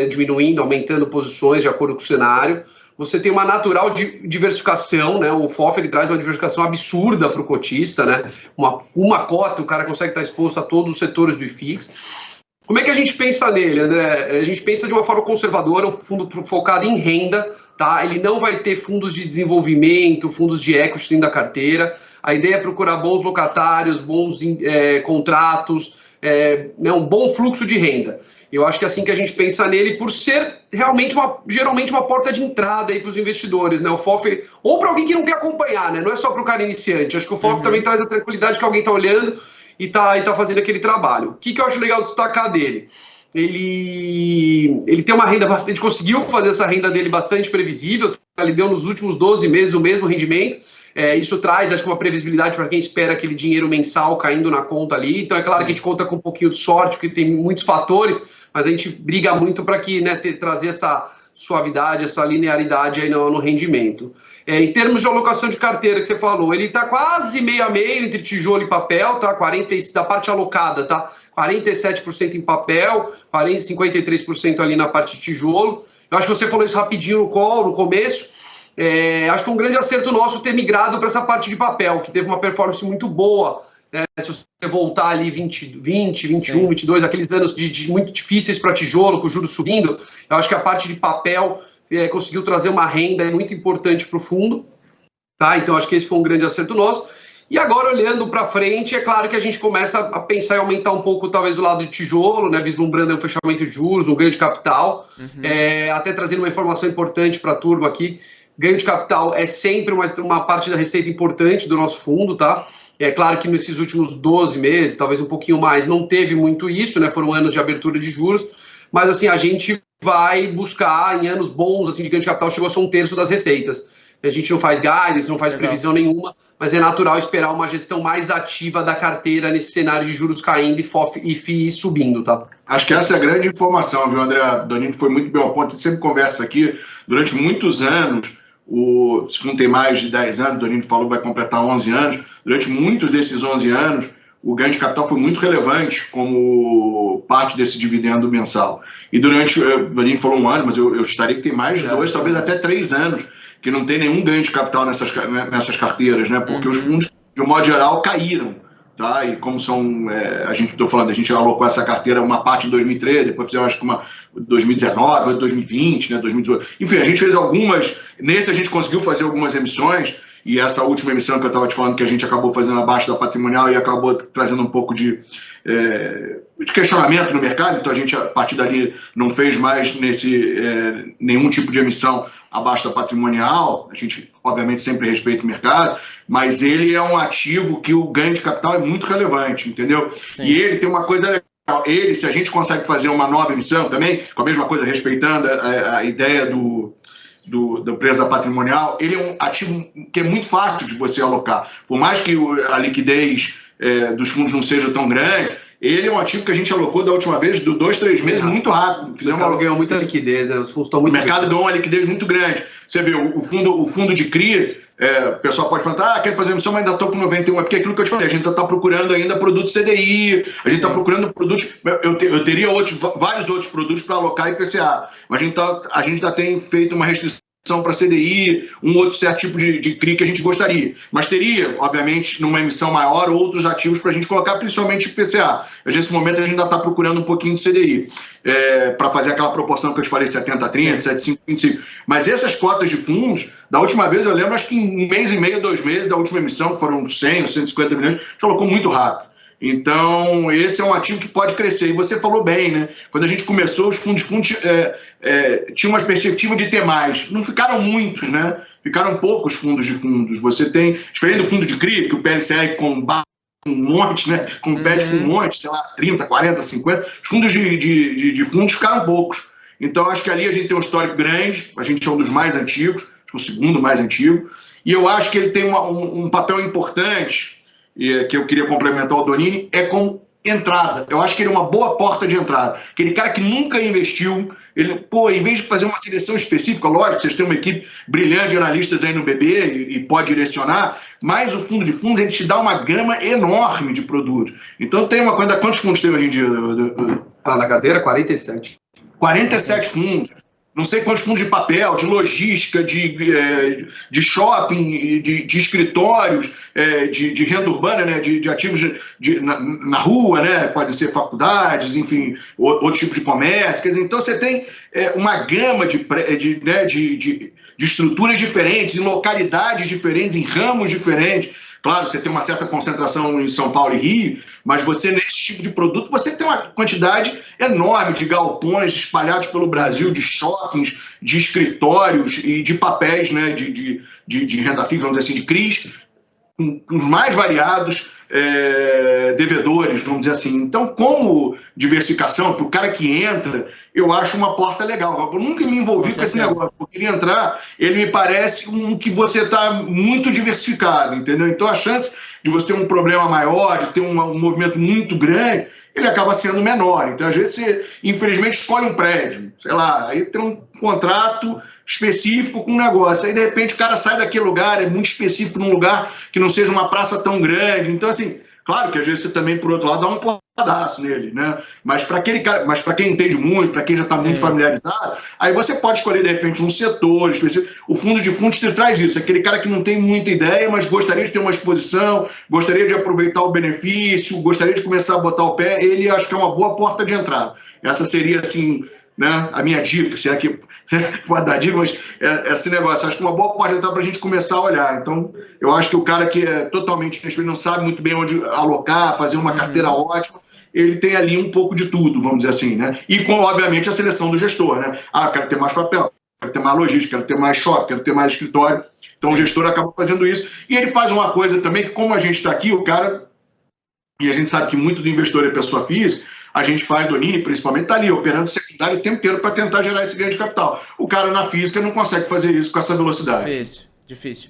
diminuindo, aumentando posições de acordo com o cenário. Você tem uma natural diversificação, né? O FOF ele traz uma diversificação absurda para o cotista, né? Uma cota, o cara consegue estar exposto a todos os setores do IFIX. Como é que a gente pensa nele, André? A gente pensa de uma forma conservadora, um fundo focado em renda, tá? Ele não vai ter fundos de desenvolvimento, fundos de equity dentro da carteira. A ideia é procurar bons locatários, bons contratos, um bom fluxo de renda. Eu acho que é assim que a gente pensa nele, por ser realmente geralmente uma porta de entrada para os investidores, né? O FOF, ou para alguém que não quer acompanhar, né? Não é só para o cara iniciante. Acho que o FOF também traz a tranquilidade que alguém está olhando e tá fazendo aquele trabalho. O que eu acho legal destacar dele? Ele tem uma renda bastante, conseguiu fazer essa renda dele bastante previsível, ele deu nos últimos 12 meses o mesmo rendimento, isso traz, acho que uma previsibilidade para quem espera aquele dinheiro mensal caindo na conta ali. Então é claro que a gente conta com um pouquinho de sorte, porque tem muitos fatores, mas a gente briga muito para que, né, trazer essa suavidade, essa linearidade aí no rendimento. Em termos de alocação de carteira que você falou, ele está quase meio a meio entre tijolo e papel, tá? 40% da parte alocada, tá? 47% em papel, 53% ali na parte de tijolo. Eu acho que você falou isso rapidinho no call, no começo. Acho que foi um grande acerto nosso ter migrado para essa parte de papel, que teve uma performance muito boa. Se você voltar ali 2020, 21, 22, aqueles anos muito difíceis para tijolo, com o juros subindo, eu acho que a parte de papel conseguiu trazer uma renda muito importante para o fundo, tá? Então acho que esse foi um grande acerto nosso. E agora, olhando para frente, é claro que a gente começa a pensar em aumentar um pouco, talvez, o lado de tijolo, né? Vislumbrando um fechamento de juros, um ganho de capital, até trazendo uma informação importante para a turma aqui. ganho de capital é sempre uma parte da receita importante do nosso fundo, tá? É claro que nesses últimos 12 meses, talvez um pouquinho mais, não teve muito isso, né? Foram anos de abertura de juros, mas assim, a gente vai buscar em anos bons assim, de ganho de capital, chegou a ser 1/3 das receitas. A gente não faz guidance, não faz previsão nenhuma, mas é natural esperar uma gestão mais ativa da carteira nesse cenário de juros caindo e FII subindo, tá? Acho que essa é a grande informação, viu, André? Donini foi muito bem ao ponto. A gente sempre conversa aqui, durante muitos anos, se fundo tem mais de 10 anos, o Donini falou que vai completar 11 anos, durante muitos desses 11 anos, o ganho de capital foi muito relevante como parte desse dividendo mensal. E durante, o Donini falou 1 ano, mas eu estaria que tem mais de 2, talvez até 3 anos, que não tem nenhum ganho de capital nessas carteiras, né? Porque os fundos, de um modo geral, caíram. Tá? E como são, a gente alocou essa carteira uma parte em 2013, depois fizemos acho que uma 2019, 2020, né, 2018. Enfim, a gente fez algumas, nesse a gente conseguiu fazer algumas emissões, e essa última emissão que eu estava te falando que a gente acabou fazendo abaixo da patrimonial e acabou trazendo um pouco de questionamento no mercado, então a gente a partir dali não fez mais nenhum tipo de emissão abaixo da patrimonial. A gente obviamente sempre respeita o mercado, mas ele é um ativo que o ganho de capital é muito relevante, entendeu? Sim. E ele tem uma coisa legal, se a gente consegue fazer uma nova emissão também, com a mesma coisa, respeitando a ideia do preço da patrimonial, ele é um ativo que é muito fácil de você alocar. Por mais que a liquidez dos fundos não seja tão grande, ele é um ativo que a gente alocou da última vez, de 2, 3 meses, muito rápido. O mercado ganhou muita liquidez, né? Os fundos estão muito... O mercado deu uma liquidez muito grande. Você vê, o fundo de CRI, o pessoal pode falar, quer fazer emissão, mas ainda estou com 91. É porque aquilo que eu te falei, a gente está procurando ainda produtos CDI, a gente está procurando produtos... Eu teria vários outros produtos para alocar IPCA, mas a gente já tem feito uma restrição para CDI, um outro certo tipo de CRI que a gente gostaria. Mas teria, obviamente, numa emissão maior, outros ativos para a gente colocar, principalmente IPCA. Mas nesse momento a gente ainda está procurando um pouquinho de CDI, para fazer aquela proporção que eu te falei, 70-30, 75-25. Mas essas cotas de fundos, da última vez, eu lembro, acho que em 1 mês e meio, 2 meses da última emissão, que foram 100 ou 150 milhões, a gente colocou muito rápido. Então, esse é um ativo que pode crescer. E você falou bem, né? Quando a gente começou, os fundos tinham uma perspectiva de ter mais. Não ficaram muitos, né? Ficaram poucos fundos de fundos. Você tem, diferente do fundo de CRI, que o PLCR combate um monte, né? Compete com um monte, sei lá, 30, 40, 50. Os fundos de fundos ficaram poucos. Então, acho que ali a gente tem um histórico grande. A gente é um dos mais antigos, acho que o segundo mais antigo. E eu acho que ele tem um papel importante, que eu queria complementar o Donini, é como entrada. Eu acho que ele é uma boa porta de entrada. Aquele cara que nunca investiu, ele, em vez de fazer uma seleção específica, lógico, vocês têm uma equipe brilhante de analistas aí no BB e pode direcionar, mas o fundo de fundos, ele te dá uma gama enorme de produtos. Então tem uma coisa, quantos fundos tem hoje em dia? Na carteira, 47. 47 fundos. Não sei quantos fundos de papel, de logística, de shopping, de escritórios, de renda urbana, né, de ativos na rua, né, pode ser faculdades, enfim, outro tipo de comércio. Quer dizer, então você tem uma gama de estruturas diferentes, em localidades diferentes, em ramos diferentes. Claro, você tem uma certa concentração em São Paulo e Rio, mas você, nesse tipo de produto, você tem uma quantidade enorme de galpões espalhados pelo Brasil, de shoppings, de escritórios e de papéis, né, de renda fixa, vamos dizer assim, de CRIs, com os mais variados devedores, vamos dizer assim. Então, como diversificação, para o cara que entra, eu acho uma porta legal. Eu nunca me envolvi com esse negócio. Eu queria entrar, ele me parece que você está muito diversificado, entendeu? Então, a chance de você ter um problema maior, de ter um movimento muito grande, ele acaba sendo menor. Então, às vezes, você, infelizmente, escolhe um prédio, sei lá, aí tem um contrato específico com um negócio. Aí, de repente, o cara sai daquele lugar, é muito específico num lugar que não seja uma praça tão grande. Então, assim, claro que às vezes você também, por outro lado, dá um porradaço nele, né? Mas para aquele cara, mas para quem entende muito, para quem já está muito familiarizado, aí você pode escolher, de repente, um setor específico. O fundo de fundos te traz isso. Aquele cara que não tem muita ideia, mas gostaria de ter uma exposição, gostaria de aproveitar o benefício, gostaria de começar a botar o pé, ele acho que é uma boa porta de entrada. Essa seria, assim, né, a minha dica, se é que pode dar dica, mas esse negócio, acho que uma boa porta de entrada para a gente começar a olhar. Então, eu acho que o cara que é totalmente inexperiente, não sabe muito bem onde alocar, fazer uma carteira ótima, ele tem ali um pouco de tudo, vamos dizer assim, né? E com, obviamente, a seleção do gestor, né? Ah, eu quero ter mais papel, quero ter mais logística, quero ter mais shopping, quero ter mais escritório. Então o gestor acaba fazendo isso. E ele faz uma coisa também que, como a gente está aqui, o cara, e a gente sabe que muito do investidor é pessoa física, a gente faz, Donini principalmente, está ali operando secundário o tempo inteiro para tentar gerar esse ganho de capital. O cara na física não consegue fazer isso com essa velocidade. Difícil.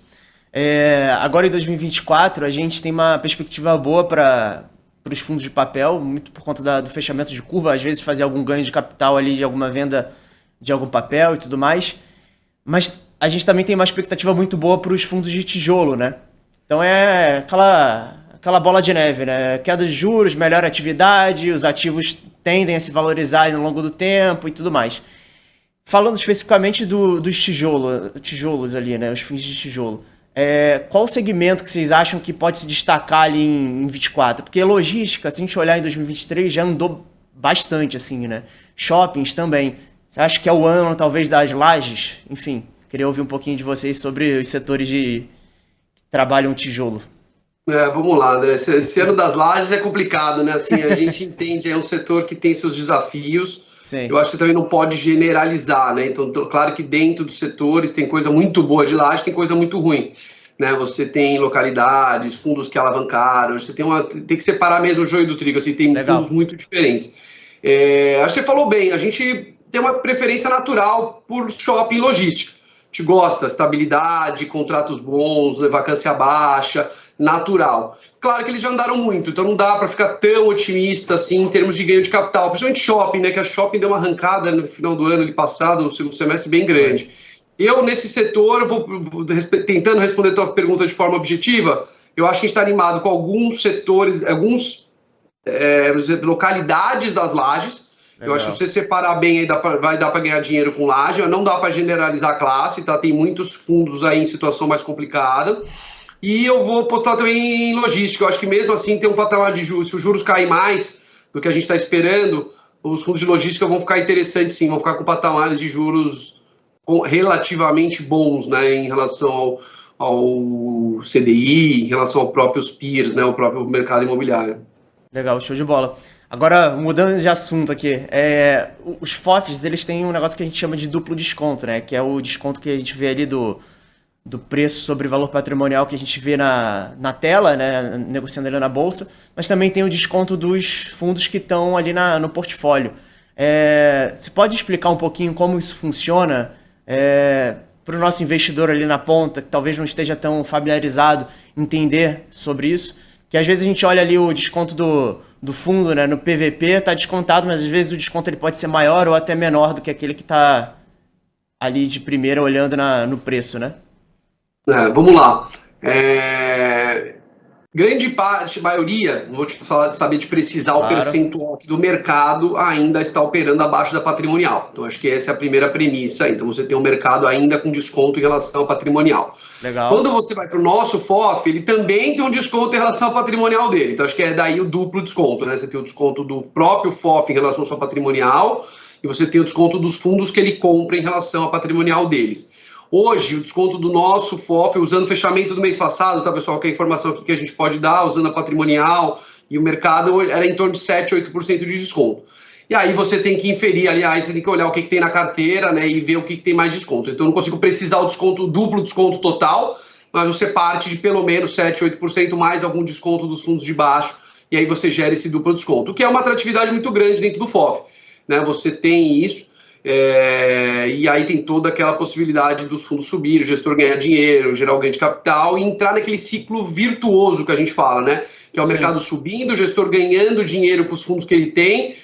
Agora em 2024 a gente tem uma perspectiva boa para os fundos de papel, muito por conta do fechamento de curva, às vezes fazer algum ganho de capital ali de alguma venda de algum papel e tudo mais, mas a gente também tem uma expectativa muito boa para os fundos de tijolo, né? Então é aquela bola de neve, né? Queda de juros, melhor atividade, os ativos tendem a se valorizar ao longo do tempo e tudo mais. Falando especificamente dos tijolos ali, né? Os fundos de tijolo. Qual o segmento que vocês acham que pode se destacar ali em 24? Porque logística, se a gente olhar em 2023, já andou bastante, assim, né? Shoppings também. Você acha que é o ano, talvez, das lajes? Enfim, queria ouvir um pouquinho de vocês sobre os setores que trabalham tijolo. Vamos lá, André. Esse ano das lajes é complicado, né? Assim, a gente entende, é um setor que tem seus desafios. Sim. Eu acho que você também não pode generalizar, né? Então, claro que dentro dos setores tem coisa muito boa de laje, tem coisa muito ruim, né? Você tem localidades, fundos que alavancaram, você tem que separar mesmo o joio do trigo, assim, tem Legal. fundos muito diferentes. Acho que você falou bem, a gente tem uma preferência natural por shopping e logística. A gente gosta, estabilidade, contratos bons, vacância baixa, natural. Claro que eles já andaram muito, então não dá para ficar tão otimista assim em termos de ganho de capital, principalmente shopping, né? Que a shopping deu uma arrancada no final do ano passado, no segundo semestre, bem grande. Eu, nesse setor, vou tentando responder a tua pergunta de forma objetiva, eu acho que a gente está animado com alguns setores, localidades das lajes. Legal. Eu acho que se você separar bem, aí vai dar para ganhar dinheiro com laje, não dá para generalizar a classe, tá? Tem muitos fundos aí em situação mais complicada. E eu vou apostar também em logística. Eu acho que mesmo assim tem um patamar de juros. Se os juros caem mais do que a gente está esperando, os fundos de logística vão ficar interessantes sim, vão ficar com patamares de juros relativamente bons, né, em relação ao CDI, em relação aos próprios peers, né, ao próprio mercado imobiliário. Legal, show de bola. Agora, mudando de assunto aqui, os FOFs, eles têm um negócio que a gente chama de duplo desconto, né, que é o desconto que a gente vê ali do preço sobre valor patrimonial que a gente vê na tela, né, negociando ali na bolsa, mas também tem o desconto dos fundos que estão ali no portfólio. Você pode explicar um pouquinho como isso funciona para o nosso investidor ali na ponta, que talvez não esteja tão familiarizado, entender sobre isso? Que às vezes a gente olha ali o desconto do fundo, né, no PVP, está descontado, mas às vezes o desconto ele pode ser maior ou até menor do que aquele que está ali de primeira olhando no preço, né? Vamos lá. Grande parte, maioria, não vou te saber de precisar o percentual do mercado ainda está operando abaixo da patrimonial. Então, acho que essa é a primeira premissa. Então, você tem um mercado ainda com desconto em relação ao patrimonial. Legal. Quando você vai para o nosso FOF, ele também tem um desconto em relação ao patrimonial dele. Então, acho que é daí o duplo desconto, né? Você tem o desconto do próprio FOF em relação ao seu patrimonial e você tem o desconto dos fundos que ele compra em relação ao patrimonial deles. Hoje, o desconto do nosso FOF, usando o fechamento do mês passado, tá, pessoal, que é a informação aqui que a gente pode dar, usando a patrimonial e o mercado, era em torno de 7%, 8% de desconto. E aí você tem que inferir, aliás, você tem que olhar o que tem na carteira, né, e ver o que tem mais desconto. Então, eu não consigo precisar o desconto, duplo desconto total, mas você parte de pelo menos 7%, 8% mais algum desconto dos fundos de baixo, e aí você gera esse duplo desconto, o que é uma atratividade muito grande dentro do FOF, né, você tem isso. E aí tem toda aquela possibilidade dos fundos subir, o gestor ganhar dinheiro, gerar o ganho de capital e entrar naquele ciclo virtuoso que a gente fala, né? Que é o mercado subindo, o gestor ganhando dinheiro com os fundos que ele tem,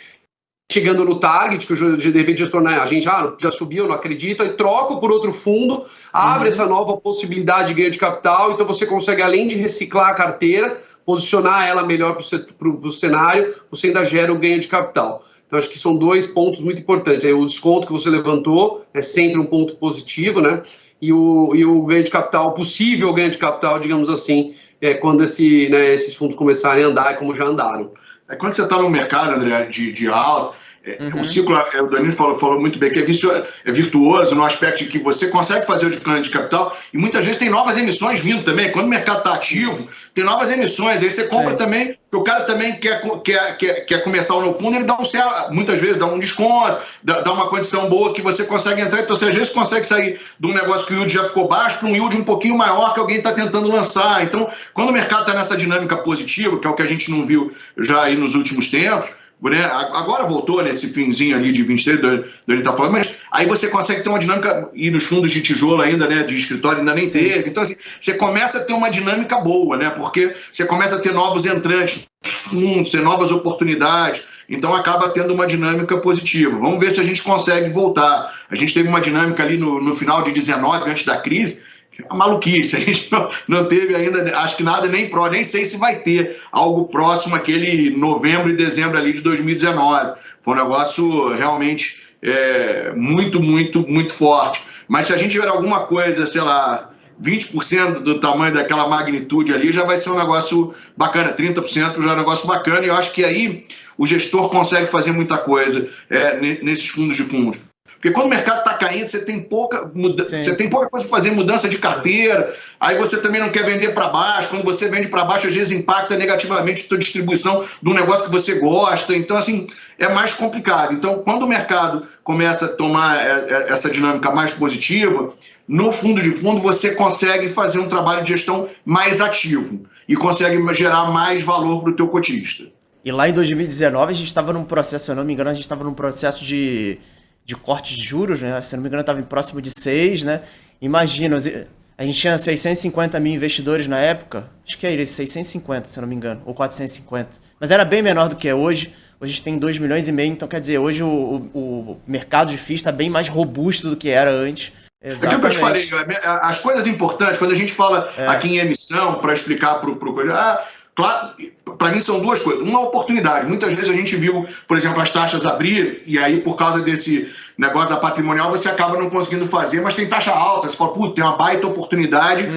chegando no target, que de repente o gestor, né, a gente já subiu, não acredita, e troca por outro fundo, abre essa nova possibilidade de ganho de capital, então você consegue, além de reciclar a carteira, posicionar ela melhor para o cenário, você ainda gera o ganho de capital. Então, acho que são dois pontos muito importantes. O desconto que você levantou é sempre um ponto positivo, né? E o ganho de capital, possível ganho de capital, digamos assim, quando esses fundos começarem a andar, como já andaram. Quando você está no mercado, André, de alta, o ciclo, o Danilo falou muito bem, que é virtuoso no aspecto de que você consegue fazer o ganho de capital e muitas vezes tem novas emissões vindo também. Quando o mercado está ativo, tem novas emissões, aí você compra também Porque o cara também quer começar o novo fundo, ele dá muitas vezes dá um desconto, dá uma condição boa que você consegue entrar. Então, você às vezes consegue sair de um negócio que o yield já ficou baixo para um yield um pouquinho maior que alguém está tentando lançar. Então, quando o mercado está nessa dinâmica positiva, que é o que a gente não viu já aí nos últimos tempos, né? Agora voltou nesse finzinho ali de 23, do ele tá falando, mas aí você consegue ter uma dinâmica, e nos fundos de tijolo ainda, né, de escritório ainda nem teve. Então, assim, você começa a ter uma dinâmica boa, né, porque você começa a ter novos entrantes nos fundos, ter novas oportunidades, então acaba tendo uma dinâmica positiva. Vamos ver se a gente consegue voltar. A gente teve uma dinâmica ali no final de 19, antes da crise, a maluquice, a gente não teve ainda, acho que nada nem sei se vai ter algo próximo àquele novembro e dezembro ali de 2019. Foi um negócio realmente muito, muito, muito forte. Mas se a gente tiver alguma coisa, sei lá, 20% do tamanho daquela magnitude ali, já vai ser um negócio bacana, 30% já é um negócio bacana, e eu acho que aí o gestor consegue fazer muita coisa nesses fundos de fundos. Porque quando o mercado está caindo, você tem pouca coisa para fazer, mudança de carteira, aí você também não quer vender para baixo. Quando você vende para baixo, às vezes impacta negativamente a sua distribuição de um negócio que você gosta. Então, assim, é mais complicado. Então, quando o mercado começa a tomar essa dinâmica mais positiva, no fundo de fundo você consegue fazer um trabalho de gestão mais ativo e consegue gerar mais valor para o teu cotista. E lá em 2019 a gente estava num processo, se eu não me engano, a gente estava num processo de corte de juros, né? Se eu não me engano, estava próximo de 6, né? Imagina, a gente tinha 650 mil investidores na época, acho que era 650, se eu não me engano, ou 450. Mas era bem menor do que é hoje. Hoje a gente tem 2,5 milhões, então quer dizer, hoje o mercado de FIIs está bem mais robusto do que era antes. Exatamente. É aquilo que eu te falei, as coisas importantes, quando a gente fala aqui em emissão, para explicar para o claro, para mim são duas coisas. Uma oportunidade. Muitas vezes a gente viu, por exemplo, as taxas abrir, e aí por causa desse negócio da patrimonial você acaba não conseguindo fazer, mas tem taxa alta. Você fala, putz, tem uma baita oportunidade,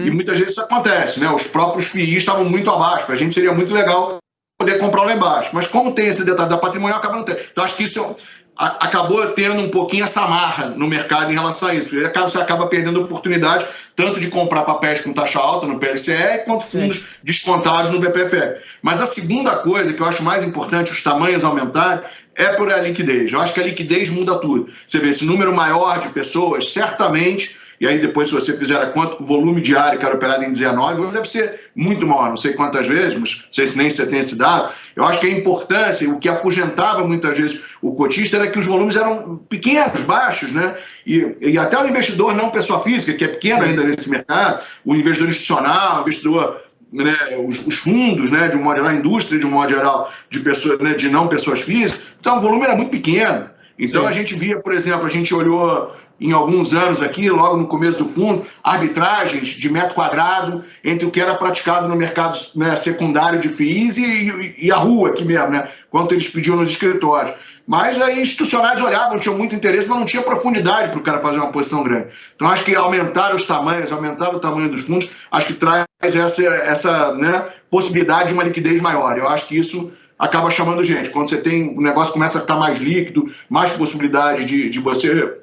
e muitas vezes isso acontece, né? Os próprios FIIs estavam muito abaixo. Para a gente seria muito legal poder comprar lá embaixo. Mas como tem esse detalhe da patrimonial, acaba não tendo. Então acho que isso acabou tendo um pouquinho essa marra no mercado em relação a isso. Você acaba perdendo a oportunidade tanto de comprar papéis com taxa alta no PLCE quanto fundos descontados no BPFR. Mas a segunda coisa que eu acho mais importante, os tamanhos aumentarem, é por a liquidez. Eu acho que a liquidez muda tudo. Você vê esse número maior de pessoas, certamente, e aí depois se você fizer quanto o volume diário que era operado em 19, hoje deve ser muito maior, não sei quantas vezes, mas não sei se nem você tem esse dado. Eu acho que a importância, o que afugentava muitas vezes o cotista era que os volumes eram pequenos, baixos, né? E até o investidor não pessoa física, que é pequeno ainda nesse mercado, o investidor institucional, o investidor, né, os fundos, né, de um modo geral, a indústria de um modo geral, de pessoas, né, de não pessoas físicas, então o volume era muito pequeno. Então a gente via, por exemplo, a gente olhou em alguns anos aqui, logo no começo do fundo, arbitragens de metro quadrado entre o que era praticado no mercado, né, secundário de FIIs e a rua aqui mesmo, né, quanto eles pediam nos escritórios. Mas aí institucionais olhavam, tinham muito interesse, mas não tinha profundidade para o cara fazer uma posição grande. Então acho que aumentar os tamanhos, aumentar o tamanho dos fundos, acho que traz essa né, possibilidade de uma liquidez maior. Eu acho que isso acaba chamando gente. Quando você tem, o negócio começa a ficar mais líquido, mais possibilidade de você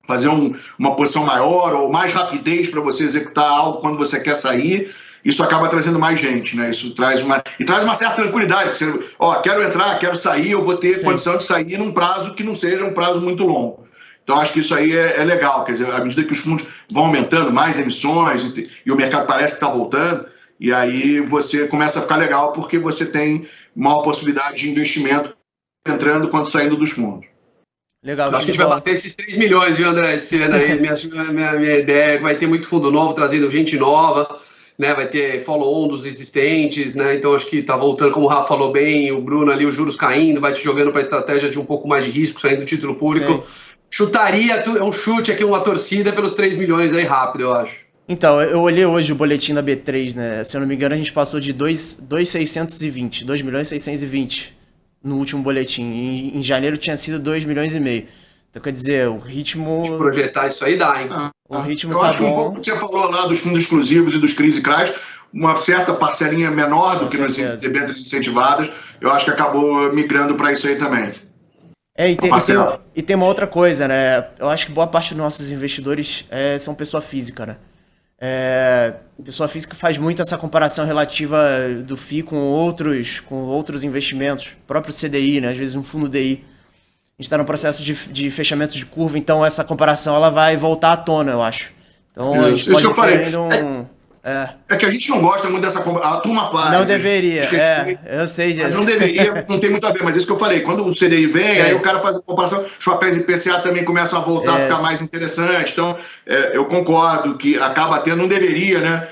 fazer uma posição maior ou mais rapidez para você executar algo quando você quer sair, isso acaba trazendo mais gente, né? Isso traz uma certa tranquilidade. Porque você, quero entrar, quero sair, eu vou ter condição de sair num prazo que não seja um prazo muito longo. Então, acho que isso aí é legal. Quer dizer, à medida que os fundos vão aumentando, mais emissões, e o mercado parece que está voltando, e aí você começa a ficar legal porque você tem maior possibilidade de investimento entrando quanto saindo dos fundos. Legal. Acho que a gente vai bater esses 3 milhões, viu, André, esse ano aí. Minha ideia é que vai ter muito fundo novo, trazendo gente nova, né? Vai ter follow-on dos existentes, né? Então acho que tá voltando, como o Rafa falou bem, o Bruno ali, os juros caindo, vai te jogando para a estratégia de um pouco mais de risco, saindo do título público. Sim. Chutaria, é um chute aqui, uma torcida pelos 3 milhões aí rápido, eu acho. Então, eu olhei hoje o boletim da B3, né? Se eu não me engano, a gente passou de 2,620, 2 milhões 620 no último boletim. Em janeiro tinha sido 2,5 milhões. Então, quer dizer, o ritmo... De projetar isso aí dá, hein? O ritmo eu tá acho bom. Que um pouco que você falou lá dos fundos exclusivos e dos CRIs e CRAs, uma certa parcelinha menor do que nas debêntures incentivadas, eu acho que acabou migrando para isso aí também. E tem uma outra coisa, né? Eu acho que boa parte dos nossos investidores são pessoa física, né? Pessoa física faz muito essa comparação relativa do FII com outros investimentos, próprio CDI, né? Às vezes um fundo DI. A gente está no processo de fechamento de curva, então essa comparação ela vai voltar à tona, eu acho. Então a gente pode ter ainda É que a gente não gosta muito dessa comparação. A turma faz. Não deveria, eu sei disso. Mas não deveria, não tem muito a ver, mas isso que eu falei. Quando o CDI vem, aí o cara faz a comparação, os papéis IPCA também começam a voltar a ficar mais interessante. Então, eu concordo que acaba tendo, não deveria, né?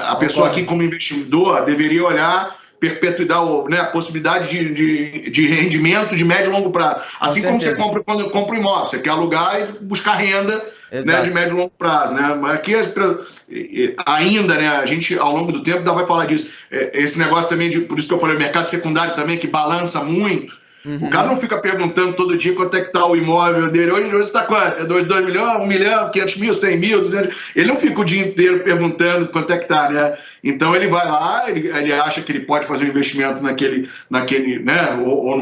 A pessoa aqui como investidor deveria olhar perpetuidade, né, a possibilidade de rendimento de médio e longo prazo. Assim como você compra quando compra um imóvel, você quer alugar e buscar renda, né, de médio e longo prazo, né? Mas aqui ainda, né, a gente ao longo do tempo ainda vai falar disso. Esse negócio também, por isso que eu falei, o mercado secundário também, que balança muito. O cara não fica perguntando todo dia quanto é que está o imóvel dele. Hoje está quanto? É 2 milhões, 1 milhão, 500 mil, 100 mil, 200. Ele não fica o dia inteiro perguntando quanto é que está, né? Então ele vai lá, ele acha que ele pode fazer um investimento naquele né? Ou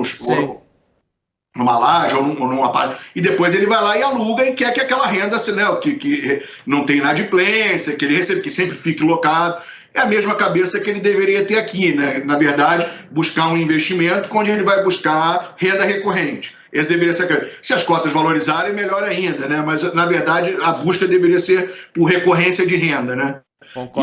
numa laje, ou numa parte. E depois ele vai lá e aluga e quer que aquela renda, né, que não tem inadimplência, que ele recebe, que sempre fique locado. É a mesma cabeça que ele deveria ter aqui, né? Na verdade, buscar um investimento onde ele vai buscar renda recorrente. Esse deveria ser. Se as cotas valorizarem, melhor ainda, né? Mas, na verdade, a busca deveria ser por recorrência de renda, né?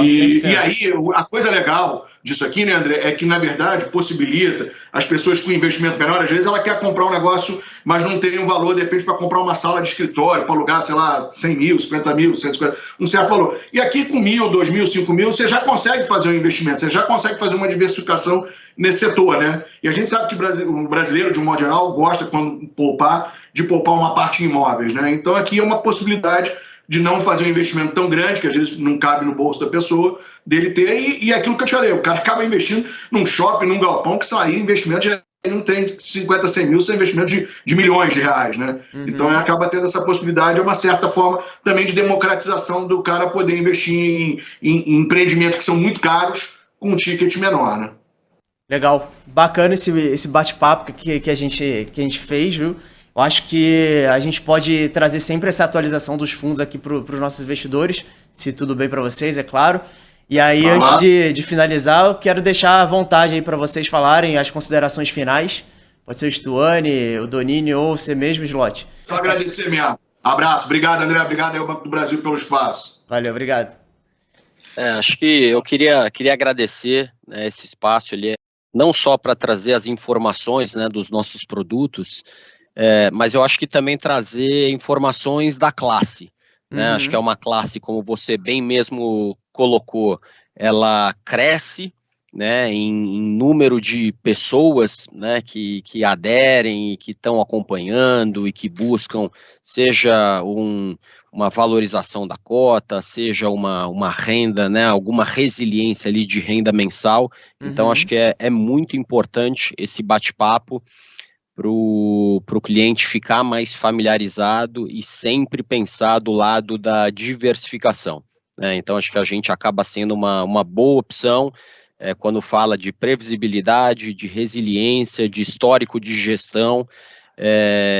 E aí, a coisa legal disso aqui, né, André, é que, na verdade, possibilita as pessoas com investimento menor, às vezes ela quer comprar um negócio, mas não tem um valor, de repente, para comprar uma sala de escritório, para alugar, sei lá, 100 mil, 50 mil, 150, um certo valor. E aqui com 1.000, 2.000, 5.000, você já consegue fazer um investimento, você já consegue fazer uma diversificação nesse setor, né? E a gente sabe que o brasileiro, de um modo geral, gosta, quando de poupar uma parte em imóveis, né? Então aqui é uma possibilidade de não fazer um investimento tão grande, que às vezes não cabe no bolso da pessoa, dele ter, e aquilo que eu te falei, o cara acaba investindo num shopping, num galpão, que são aí investimentos, já não tem 50, 100 mil, são investimentos de milhões de reais, né? Então acaba tendo essa possibilidade, é uma certa forma também de democratização do cara poder investir em empreendimentos que são muito caros, com um ticket menor, né? Legal, bacana esse bate-papo que a gente fez, viu? Eu acho que a gente pode trazer sempre essa atualização dos fundos aqui para os nossos investidores, se tudo bem para vocês, é claro. E aí, antes de finalizar, eu quero deixar à vontade aí para vocês falarem as considerações finais. Pode ser o Stuane, o Donini ou você mesmo, Slot. Só agradecer mesmo. Abraço, obrigado, André, obrigado aí ao Banco do Brasil pelo espaço. Valeu, obrigado. Acho que eu queria agradecer, né, esse espaço ali, não só para trazer as informações, né, dos nossos produtos, mas eu acho que também trazer informações da classe, né? Acho que é uma classe, como você bem mesmo colocou, ela cresce, né, em número de pessoas, né, que aderem e que estão acompanhando e que buscam, seja uma valorização da cota, seja uma renda, né, alguma resiliência ali de renda mensal. Então acho que é muito importante esse bate-papo para o cliente ficar mais familiarizado e sempre pensar do lado da diversificação, né? Então acho que a gente acaba sendo uma boa opção quando fala de previsibilidade, de resiliência, de histórico de gestão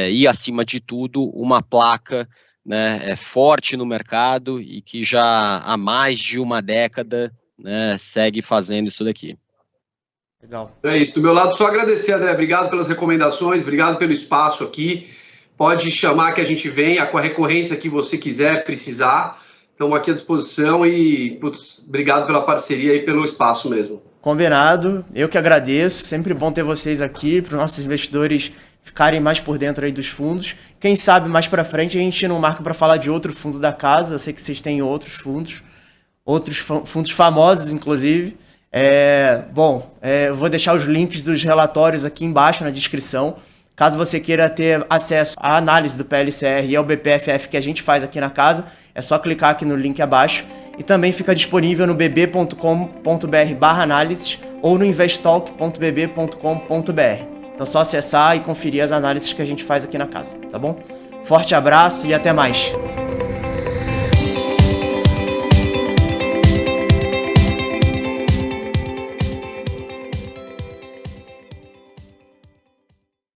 e, acima de tudo, uma placa, né, forte no mercado e que já há mais de uma década, né, segue fazendo isso daqui. Legal. É isso. Do meu lado, só agradecer, André. Obrigado pelas recomendações, obrigado pelo espaço aqui. Pode chamar que a gente venha com a recorrência que você quiser, precisar. Estamos aqui à disposição e, obrigado pela parceria e pelo espaço mesmo. Combinado. Eu que agradeço. Sempre bom ter vocês aqui, para os nossos investidores ficarem mais por dentro aí dos fundos. Quem sabe mais para frente a gente não marca para falar de outro fundo da casa. Eu sei que vocês têm outros fundos famosos, inclusive. Eu vou deixar os links dos relatórios aqui embaixo na descrição. Caso você queira ter acesso à análise do PLCR e ao BPFF que a gente faz aqui na casa, é só clicar aqui no link abaixo. E também fica disponível no bb.com.br/análises ou no investalk.bb.com.br. Então é só acessar e conferir as análises que a gente faz aqui na casa, tá bom? Forte abraço e até mais!